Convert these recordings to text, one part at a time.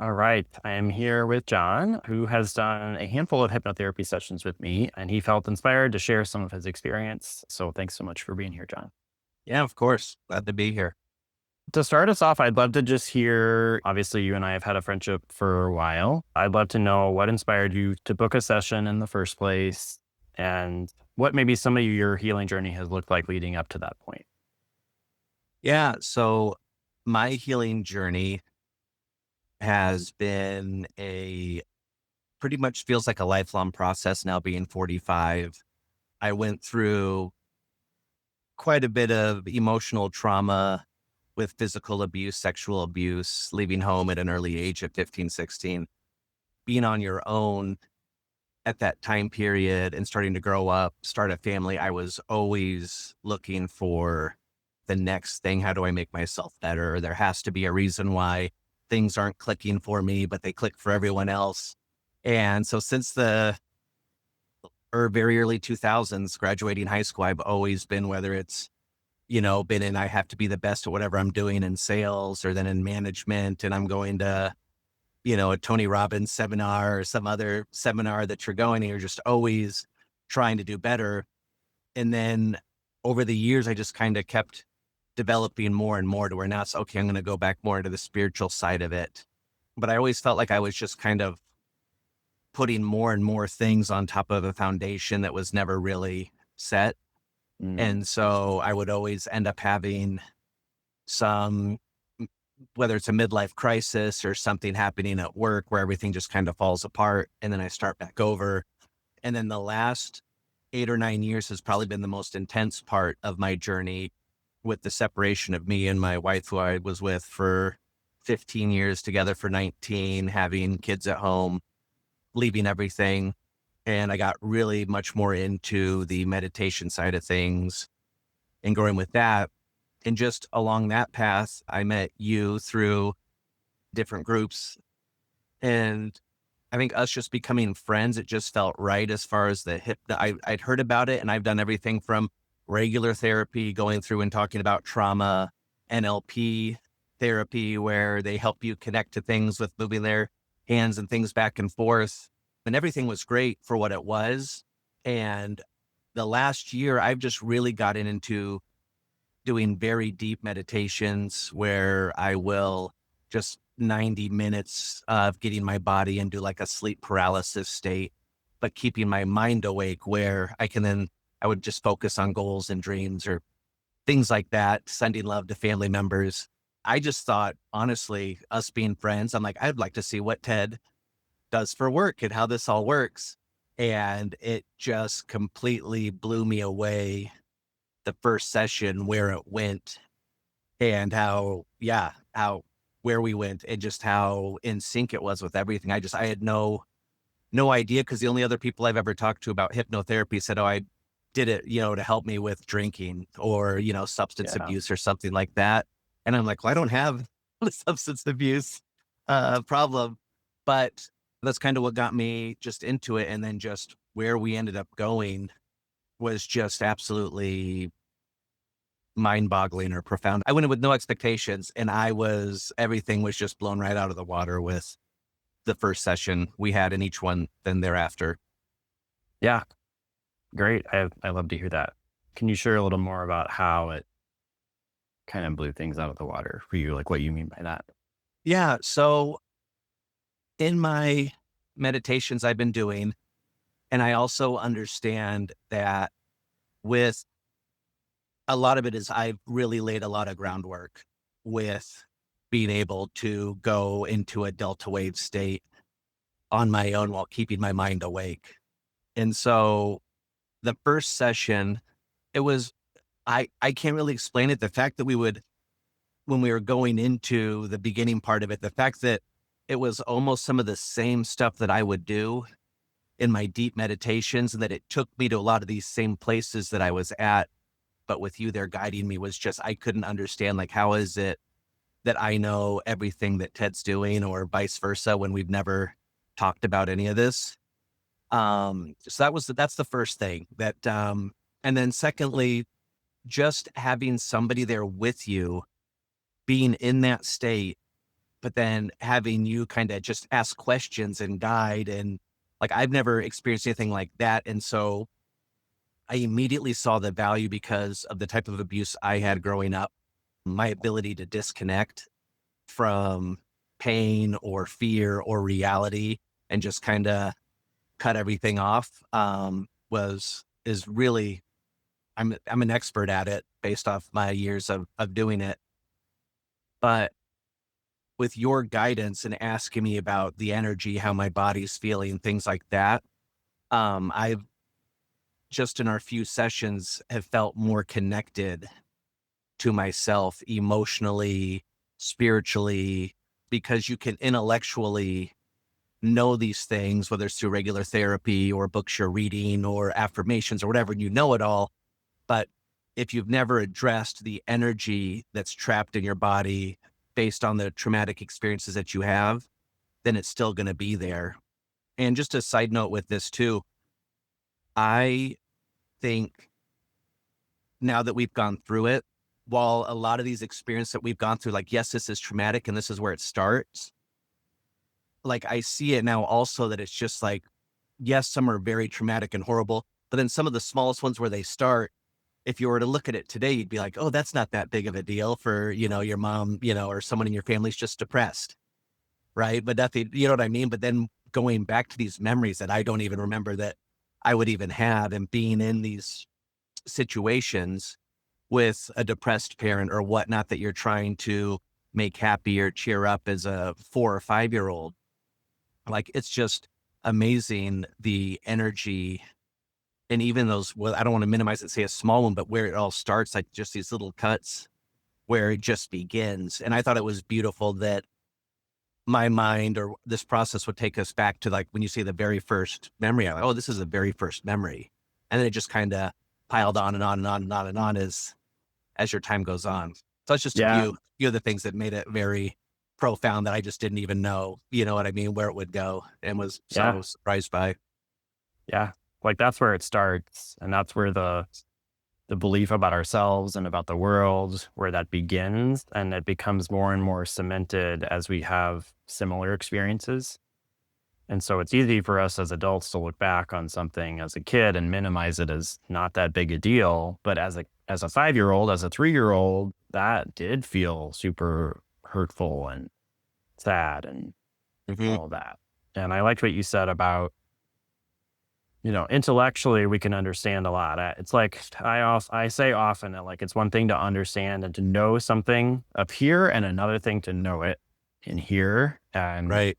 All right. I am here with John, who has done a handful of hypnotherapy sessions with me, and he felt inspired to share some of his experience. So thanks so much for being here, John. Yeah, of course. Glad to be here. To start us off, I'd love to just hear obviously, you and I have had a friendship for a while. I'd love to know what inspired you to book a session in the first place and what maybe some of your healing journey has looked like leading up to that point. Yeah. So my healing journey has been a pretty much feels like a lifelong process now being 45. I went through quite a bit of emotional trauma with physical abuse, sexual abuse, leaving home at an early age of 15, 16, being on your own at that time period and starting to grow up, start a family. I was always looking for the next thing. How do I make myself better? There has to be a reason why things aren't clicking for me, but they click for everyone else. And so since the very early 2000s, graduating high school, I've always been, whether it's, been in, I have to be the best at whatever I'm doing in sales or then in management. And I'm going to, a Tony Robbins seminar or some other seminar that you're going and you're just always trying to do better. And then over the years, I just kind of kept developing more and more to where now it's okay, I'm going to go back more into the spiritual side of it. But I always felt like I was just kind of putting more and more things on top of a foundation that was never really set. Mm, And so I would always end up having some, whether it's a midlife crisis or something happening at work where everything just kind of falls apart. And then I start back over. And then the last 8 or 9 years has probably been the most intense part of my journey with the separation of me and my wife, who I was with for 15 years, together for 19, having kids at home, leaving everything. And I got really much more into the meditation side of things and growing with that. And just along that path, I met you through different groups. And I think us just becoming friends, it just felt right as far as I'd heard about it, and I've done everything from regular therapy, going through and talking about trauma, NLP therapy, where they help you connect to things with moving their hands and things back and forth. And everything was great for what it was. And the last year, I've just really gotten into doing very deep meditations where I will just 90 minutes of getting my body into like a sleep paralysis state, but keeping my mind awake where I would just focus on goals and dreams or things like that, sending love to family members. I just thought, honestly, us being friends, I'm like, I'd like to see what Ted does for work and how this all works. And it just completely blew me away the first session where it went and how where we went and just how in sync it was with everything. I had no idea because the only other people I've ever talked to about hypnotherapy said, "Oh, I did it, to help me with drinking or, substance yeah. abuse or something like that." And I'm like, "Well, I don't have the substance abuse problem." But that's kind of what got me just into it. And then just where we ended up going was just absolutely mind-boggling or profound. I went in with no expectations, and everything was just blown right out of the water with the first session we had in each one then thereafter. Yeah. Great. I love to hear that. Can you share a little more about how it kind of blew things out of the water for you? Like what you mean by that? Yeah, so in my meditations I've been doing, and I also understand that with a lot of it is I've really laid a lot of groundwork with being able to go into a delta wave state on my own while keeping my mind awake. And so the first session, it was I can't really explain it. The fact that when we were going into the beginning part of it, the fact that it was almost some of the same stuff that I would do in my deep meditations and that it took me to a lot of these same places that I was at, but with you there guiding me was just I couldn't understand, like, how is it that I know everything that Ted's doing or vice versa when we've never talked about any of this. So that's the first thing that, and then secondly, just having somebody there with you, being in that state but then having you kind of just ask questions and guide, and like I've never experienced anything like that. And so I immediately saw the value because of the type of abuse I had growing up. My ability to disconnect from pain or fear or reality and just kind of cut everything off was is really I'm an expert at it based off my years of doing it. But with your guidance and asking me about the energy, how my body's feeling, things like that, I've just in our few sessions have felt more connected to myself emotionally, spiritually, because you can intellectually know these things, whether it's through regular therapy or books you're reading or affirmations or whatever, and you know it all. But if you've never addressed the energy that's trapped in your body based on the traumatic experiences that you have, then it's still going to be there. And just a side note with this too, I think now that we've gone through it, while a lot of these experiences that we've gone through, like, yes, this is traumatic and this is where it starts. Like, I see it now also that it's just like, yes, some are very traumatic and horrible, but then some of the smallest ones where they start, if you were to look at it today, you'd be like, oh, that's not that big of a deal for, your mom, or someone in your family's just depressed. Right. But nothing, you know what I mean? But then going back to these memories that I don't even remember that I would even have, and being in these situations with a depressed parent or whatnot that you're trying to make happy or cheer up as a 4 or 5 year old. Like, it's just amazing the energy. And even those, well, I don't want to minimize it, say a small one, but where it all starts, like just these little cuts where it just begins. And I thought it was beautiful that my mind or this process would take us back to, like, when you say the very first memory, I'm like, oh, this is the very first memory. And then it just kind of piled on and on and on and on and on as your time goes on. So it's just a Yeah. few of the things that made it very profound that I just didn't even know, you know what I mean, where it would go, and was Yeah. so surprised by. Yeah. Like that's where it starts. And that's where the belief about ourselves and about the world, where that begins. And it becomes more and more cemented as we have similar experiences. And so it's easy for us as adults to look back on something as a kid and minimize it as not that big a deal. But as a 5-year old, as a 3-year old, that did feel super hurtful and sad and Mhm. all of that. And I liked what you said about, intellectually we can understand a lot. It's like I say often that, like, it's one thing to understand and to know something up here and another thing to know it in here. And Right.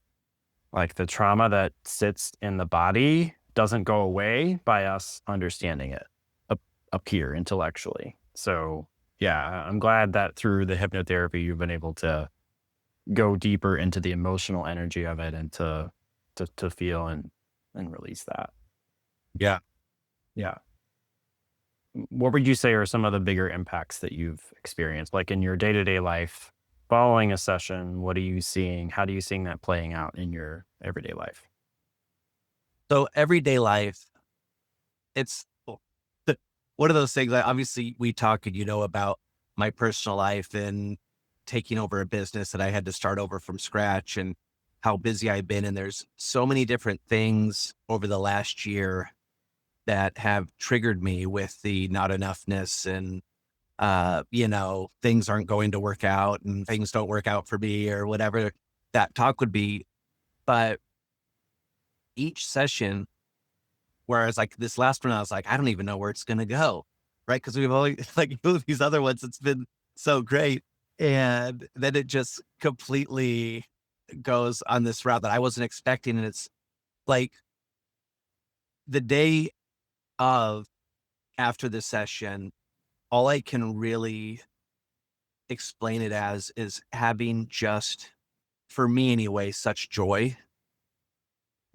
like the trauma that sits in the body doesn't go away by us understanding it up here intellectually. So yeah, I'm glad that through the hypnotherapy you've been able to go deeper into the emotional energy of it and to feel and release that. Yeah. Yeah. What would you say are some of the bigger impacts that you've experienced, like in your day to day life following a session? What are you seeing? How do you seeing that playing out in your everyday life? So everyday life, it's one of those things that obviously we talk and about my personal life and taking over a business that I had to start over from scratch and how busy I've been. And there's so many different things over the last year that have triggered me with the not enoughness and, things aren't going to work out and things don't work out for me or whatever that talk would be. But each session, whereas like this last one, I was like, I don't even know where it's going to go. Right. Cause we've always like these other ones, it's been so great. And then it just completely goes on this route that I wasn't expecting. And it's like the day of after the session, all I can really explain it as is having just, for me anyway, such joy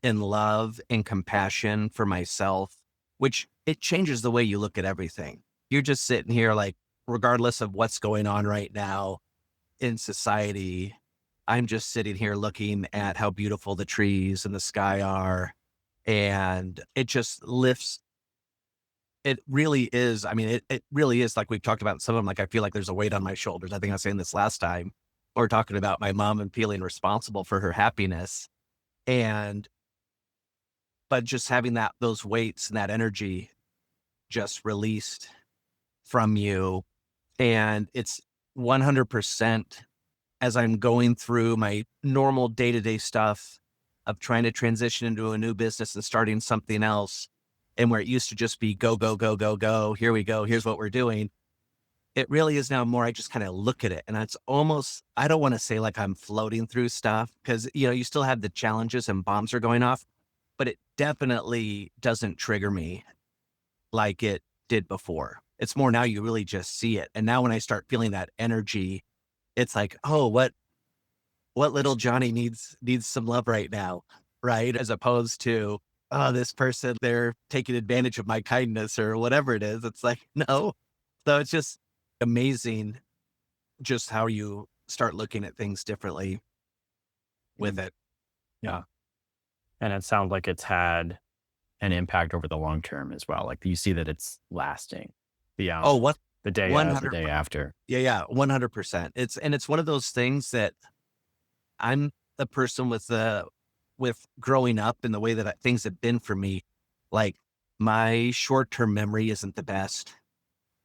and love and compassion for myself, which it changes the way you look at everything. You're just sitting here like, regardless of what's going on right now in society, I'm just sitting here looking at how beautiful the trees and the sky are. And it just lifts. It really is. I mean, it really is like we've talked about some of them. Like, I feel like there's a weight on my shoulders. I think I was saying this last time. or talking about my mom and feeling responsible for her happiness. And, but just having those weights and that energy just released from you. And it's 100% as I'm going through my normal day to day stuff of trying to transition into a new business and starting something else. And where it used to just be go, go, go, go, go, here we go, here's what we're doing. It really is now more, I just kind of look at it and it's almost, I don't want to say like I'm floating through stuff because, you still have the challenges and bombs are going off, but it definitely doesn't trigger me like it did before. It's more now you really just see it. And now when I start feeling that energy, it's like, oh, what little Johnny needs some love right now, right? As opposed to, oh, this person, they're taking advantage of my kindness or whatever it is. It's like, no. So it's just amazing just how you start looking at things differently with Mm, it. yeah. And it sounds like it's had an impact over the long term as well. Like you see that it's lasting Oh, beyond what the 100 day after. yeah, 100%. It's one of those things that I'm the person with growing up and the way that things have been for me. Like my short-term memory isn't the best.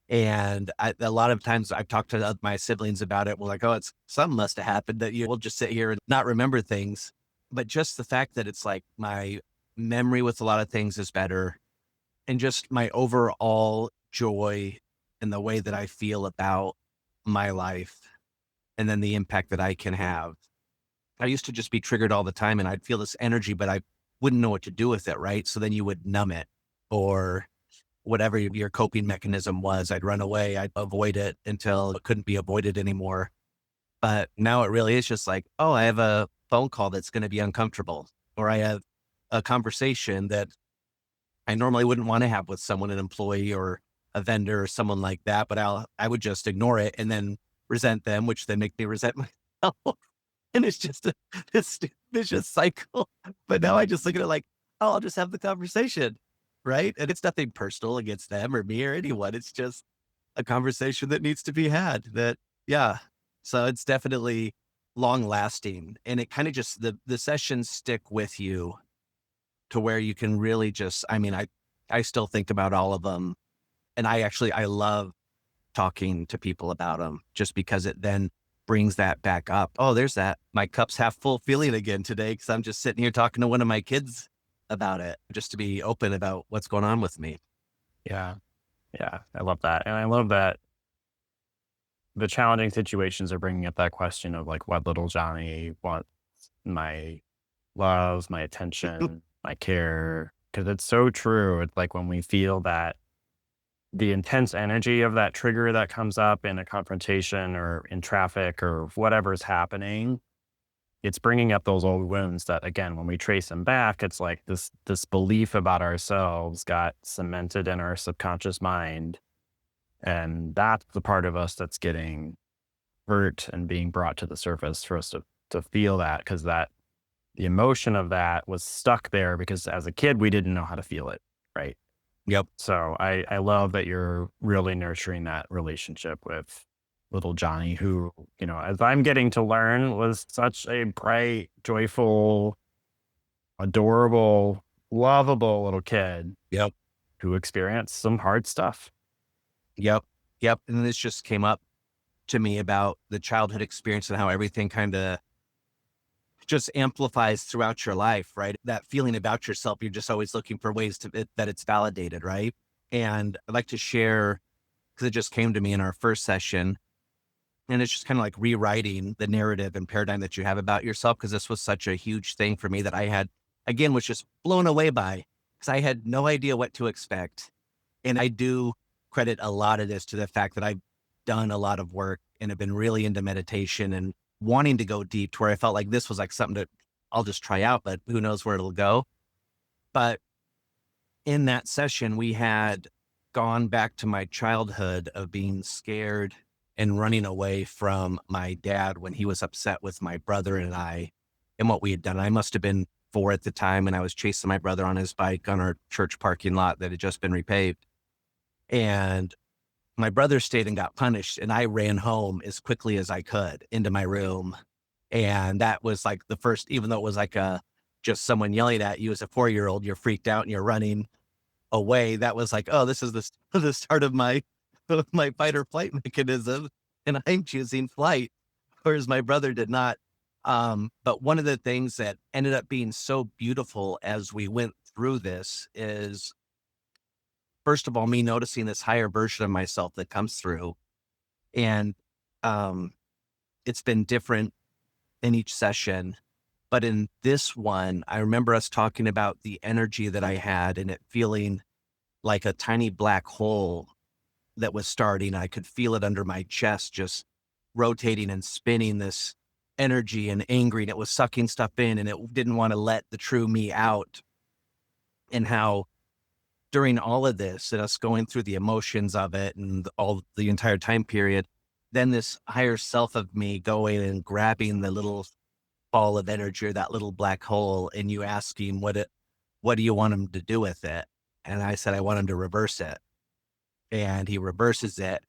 And a lot of times I've talked to my siblings about it. We're like, oh, it's something must have happened that you will just sit here and not remember things. But just the fact that it's like my memory with a lot of things is better and just my overall joy and the way that I feel about my life and then the impact that I can have. I used to just be triggered all the time and I'd feel this energy, but I wouldn't know what to do with it. Right. So then you would numb it or whatever your coping mechanism was. I'd run away. I'd avoid it until it couldn't be avoided anymore. But now it really is just like, oh, I have a phone call that's going to be uncomfortable, or I have a conversation that I normally wouldn't want to have with someone, an employee or a vendor or someone like that. But I would just ignore it and then resent them, which then make me resent myself. And it's just this vicious cycle. But now I just look at it like, oh, I'll just have the conversation. Right. And it's nothing personal against them or me or anyone. It's just a conversation that needs to be had that, yeah. So it's definitely long lasting and it kind of just, the sessions stick with you to where you can really just, I mean, I still think about all of them. And I love talking to people about them just because it then brings that back up. Oh, there's that. My cup's half full feeling again today because I'm just sitting here talking to one of my kids about it, just to be open about what's going on with me. Yeah. Yeah. I love that. And I love that the challenging situations are bringing up that question of like what little Johnny wants my love, my attention, my care. Cause it's so true. It's like when we feel that the intense energy of that trigger that comes up in a confrontation or in traffic or whatever's happening, it's bringing up those old wounds that again, when we trace them back, it's like this belief about ourselves got cemented in our subconscious mind. And that's the part of us that's getting hurt and being brought to the surface for us to feel that because that the emotion of that was stuck there because as a kid we didn't know how to feel it, right? Yep. So I love that you're really nurturing that relationship with little Johnny, who, as I'm getting to learn, was such a bright, joyful, adorable, lovable little kid Yep. who experienced some hard stuff. Yep. Yep. And this just came up to me about the childhood experience and how everything kind of just amplifies throughout your life, right? That feeling about yourself, you're just always looking for ways that it's validated, right? And I'd like to share because it just came to me in our first session, and it's just kind of like rewriting the narrative and paradigm that you have about yourself. Because this was such a huge thing for me that I had, again, was just blown away by because I had no idea what to expect. And I do credit a lot of this to the fact that I've done a lot of work and have been really into meditation and wanting to go deep to where I felt like this was like something that I'll just try out, but who knows where it'll go. But in that session, we had gone back to my childhood of being scared and running away from my dad when he was upset with my brother and I and what we had done. I must have been 4 at the time, and I was chasing my brother on his bike on our church parking lot that had just been repaved. And My brother stayed and got punished, and I ran home as quickly as I could into my room. And that was like the first, even though it was like just someone yelling at you as a 4-year-old, you're freaked out and you're running away. That was like, oh, this is the start of my my fight or flight mechanism, and I'm choosing flight, whereas my brother did not. But one of the things that ended up being so beautiful as we went through this is, first of all, me noticing this higher version of myself that comes through, and um, it's been different in each session. But in this one, I remember us talking about the energy that I had and it feeling like a tiny black hole that was starting. I could feel it under my chest, just rotating and spinning this energy and angry. And it was sucking stuff in and it didn't want to let the true me out. And how during all of this and us going through the emotions of it and all the entire time period, then this higher self of me going and grabbing the little ball of energy or that little black hole and you asking what do you want him to do with it? And I said, I want him to reverse it. And he reverses it.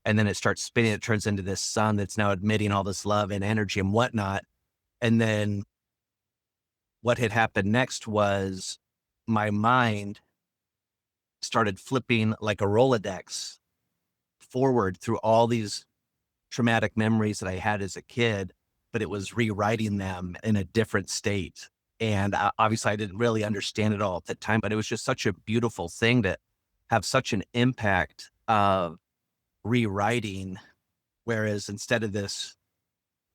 And then it starts spinning. It turns into this sun that's now emitting all this love and energy and whatnot. And then what had happened next was my mind started flipping like a Rolodex forward through all these traumatic memories that I had as a kid, but it was rewriting them in a different state. And obviously, I didn't really understand it all at the time, but it was just such a beautiful thing to have such an impact of rewriting. Whereas instead of this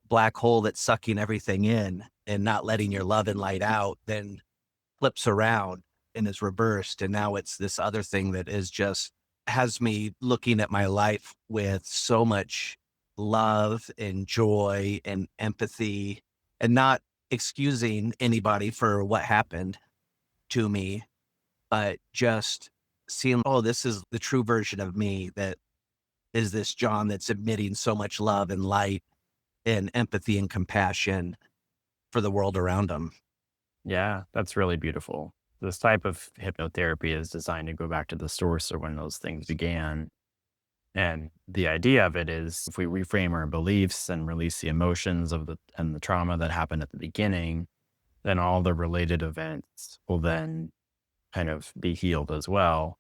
black hole that's sucking everything in and not letting your love and light out, then flips around and is reversed. And now it's this other thing that is just has me looking at my life with so much love and joy and empathy and not excusing anybody for what happened to me, but just seeing, oh, this is the true version of me that is this Jon that's emitting so much love and light and empathy and compassion for the world around him. Yeah, that's really beautiful. This type of hypnotherapy is designed to go back to the source of when those things began. And the idea of it is if we reframe our beliefs and release the emotions of the trauma that happened at the beginning, then all the related events will then kind of be healed as well.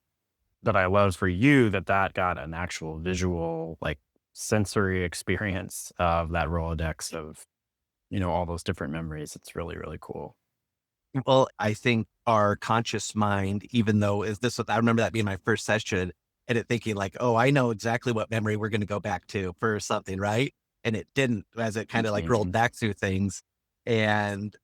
That I love for you that that got an actual visual, like sensory experience of that Rolodex of, all those different memories. It's really, really cool. Well, I think our conscious mind, even though is this, I remember that being my first session and it thinking like, oh, I know exactly what memory we're going to go back to for something, right? And it didn't as it kind That's of like rolled amazing. back through things. And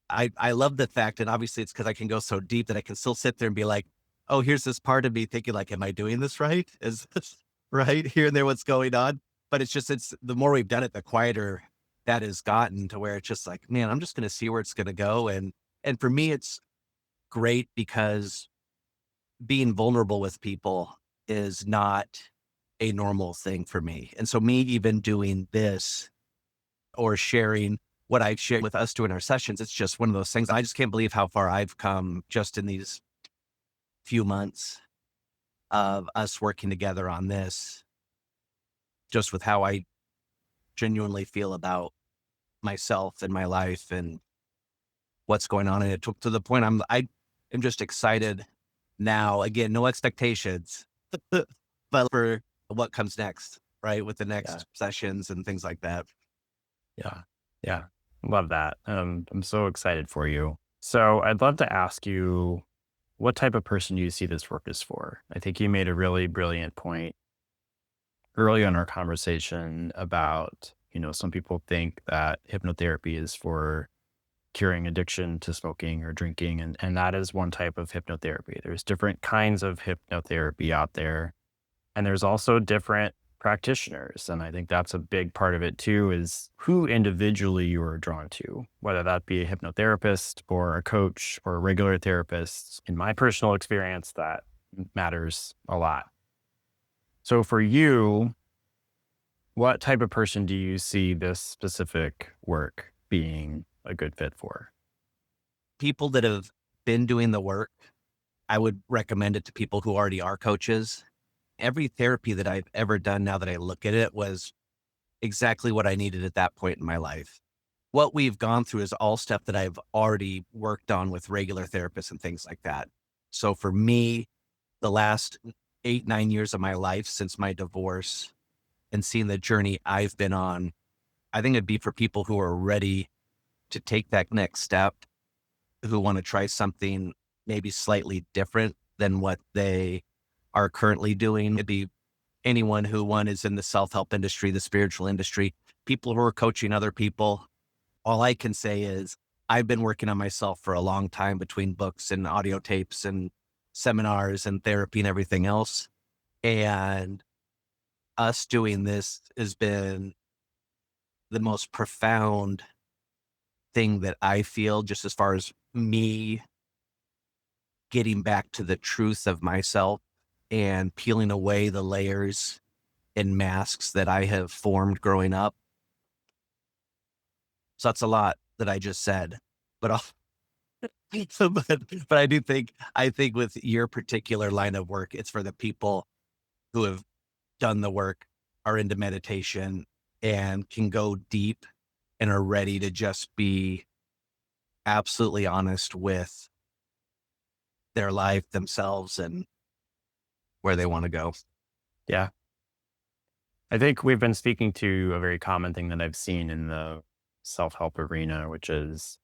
I love the fact, and obviously it's because I can go so deep that I can still sit there and be like, oh, here's this part of me thinking like, am I doing this right? Is this right here and there what's going on? But it's the more we've done it, the quieter that has gotten to where it's just like, man, I'm just gonna see where it's gonna go. And for me, it's great because being vulnerable with people is not a normal thing for me. And so me even doing this or sharing what I've shared with us doing our sessions, it's just one of those things. I just can't believe how far I've come just in these few months of us working together on this, just with how I genuinely feel about myself and my life and what's going on. And it took to the point I am just excited now. Again, no expectations, but for what comes next, right? With the Yeah. next sessions and things like that. Yeah. Yeah. Love that. I'm so excited for you. So I'd love to ask you what type of person do you see this work is for? I think you made a really brilliant point early in our conversation about, some people think that hypnotherapy is for curing addiction to smoking or drinking. And that is one type of hypnotherapy. There's different kinds of hypnotherapy out there. And there's also different practitioners. And I think that's a big part of it too, is who individually you are drawn to, whether that be a hypnotherapist or a coach or a regular therapist. In my personal experience, that matters a lot. So for you, what type of person do you see this specific work being a good fit for? People that have been doing the work, I would recommend it to people who already are coaches every therapy that I've ever done, now that I look at it, was exactly what I needed at that point in my life. What we've gone through is all stuff that I've already worked on with regular therapists and things like that. So for me, the last 8, 9 years of my life since my divorce and seeing the journey I've been on, I think it'd be for people who are ready to take that next step, who want to try something maybe slightly different than what they are currently doing. It'd be anyone who, one, is in the self-help industry, the spiritual industry, people who are coaching other people. All I can say is I've been working on myself for a long time between books and audio tapes and seminars and therapy and everything else. And us doing this has been the most profound thing that I feel, just as far as me getting back to the truth of myself and peeling away the layers and masks that I have formed growing up. So that's a lot that I just said, but I'll, but I think with your particular line of work, it's for the people who have done the work, are into meditation, and can go deep and are ready to just be absolutely honest with their life, themselves, and where they want to go. Yeah. I think we've been speaking to a very common thing that I've seen in the self help arena, which is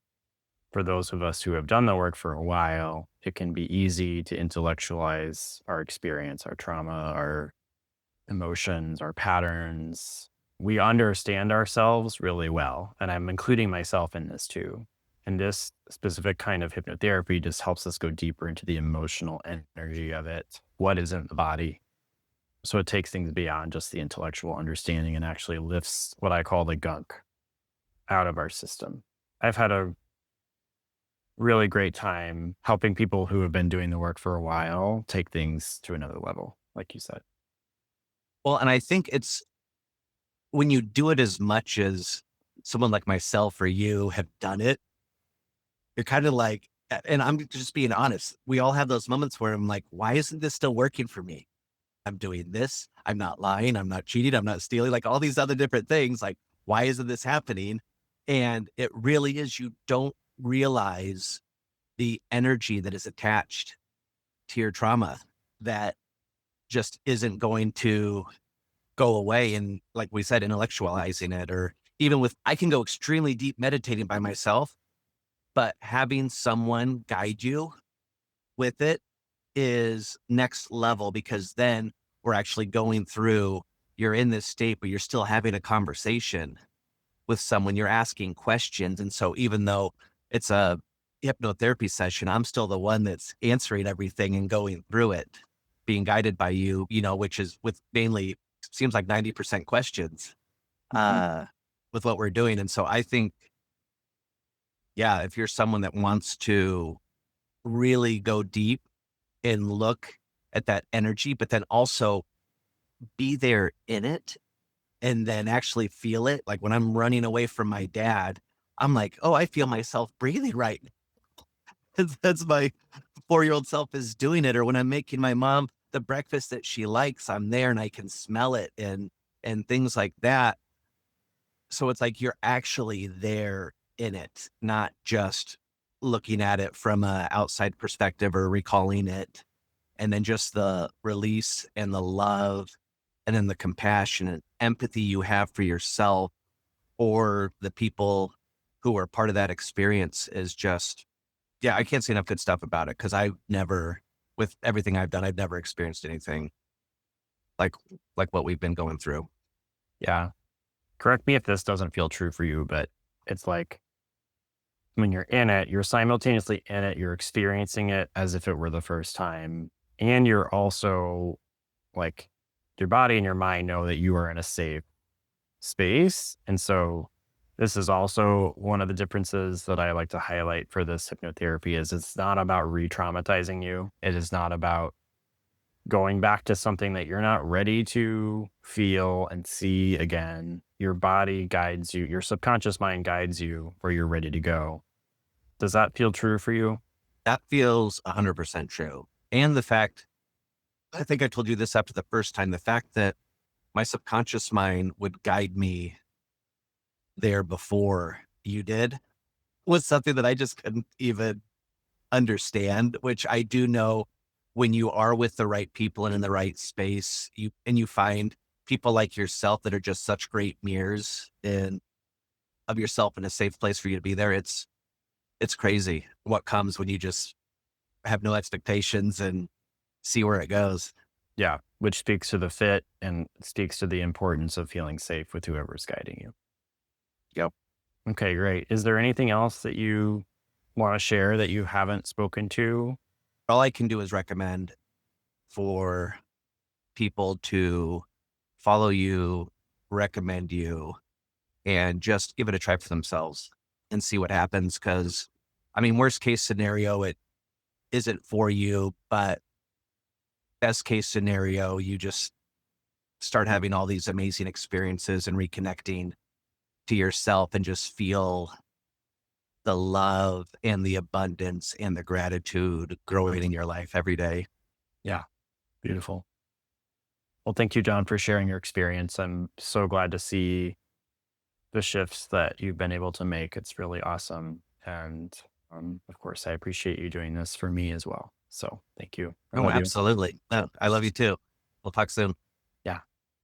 for those of us who have done the work for a while, it can be easy to intellectualize our experience, our trauma, our emotions, our patterns. We understand ourselves really well. And I'm including myself in this too. And this specific kind of hypnotherapy just helps us go deeper into the emotional energy of it. What is in the body? So it takes things beyond just the intellectual understanding and actually lifts what I call the gunk out of our system. I've had a really great time helping people who have been doing the work for a while take things to another level, like you said. Well, and I think it's when you do it as much as someone like myself or you have done it, you're kind of like, and I'm just being honest, we all have those moments where I'm like, why isn't this still working for me? I'm doing this. I'm not lying. I'm not cheating. I'm not stealing, like all these other different things. Like, why isn't this happening? And it really is, you don't realize the energy that is attached to your trauma that just isn't going to go away. And like we said, intellectualizing it, or even with, I can go extremely deep meditating by myself, but having someone guide you with it is next level, because then we're actually going through, you're in this state, but you're still having a conversation with someone, you're asking questions. And so even though it's a hypnotherapy session, I'm still the one that's answering everything and going through it, being guided by you, which is with mainly seems like 90% questions Mhm. uh, with what we're doing. And so I think, yeah, if you're someone that wants to really go deep and look at that energy, but then also be there in it and then actually feel it. Like when I'm running away from my dad, I'm like, oh, I feel myself breathing right now. That's my 4-year-old self is doing it. Or when I'm making my mom the breakfast that she likes, I'm there and I can smell it and things like that. So it's like you're actually there in it, not just looking at it from a outside perspective or recalling it. And then just the release and the love and then the compassion and empathy you have for yourself or the people who are part of that experience is just, yeah, I can't say enough good stuff about it, because I've never, with everything I've done, I've never experienced anything like what we've been going through. Yeah. Correct me if this doesn't feel true for you, but it's like when you're in it, you're simultaneously in it, you're experiencing it as if it were the first time. And you're also like, your body and your mind know that you are in a safe space. And so this is also one of the differences that I like to highlight for this hypnotherapy is it's not about re-traumatizing you. It is not about going back to something that you're not ready to feel and see again. Your body guides you, your subconscious mind guides you where you're ready to go. Does that feel true for you? That feels 100% true. And the fact I think I told you this after the first time. The fact that my subconscious mind would guide me there before you did was something that I just couldn't even understand, which I do know when you are with the right people and in the right space, you find people like yourself that are just such great mirrors and of yourself in a safe place for you to be there. It's crazy what comes when you just have no expectations and see where it goes. Yeah, which speaks to the fit and speaks to the importance of feeling safe with whoever's guiding you. Yep. Okay, great. Is there anything else that you want to share that you haven't spoken to? All I can do is recommend for people to follow you, recommend you, and just give it a try for themselves and see what happens. Cause I mean, worst case scenario, it isn't for you, but best case scenario, you just start having all these amazing experiences and reconnecting to yourself and just feel the love and the abundance and the gratitude growing in your life every day. Yeah, beautiful. Well, thank you, John, for sharing your experience. I'm so glad to see the shifts that you've been able to make. It's really awesome. And of course, I appreciate you doing this for me as well. So thank you. I Oh, love you. absolutely. No, I love you too. We'll talk soon.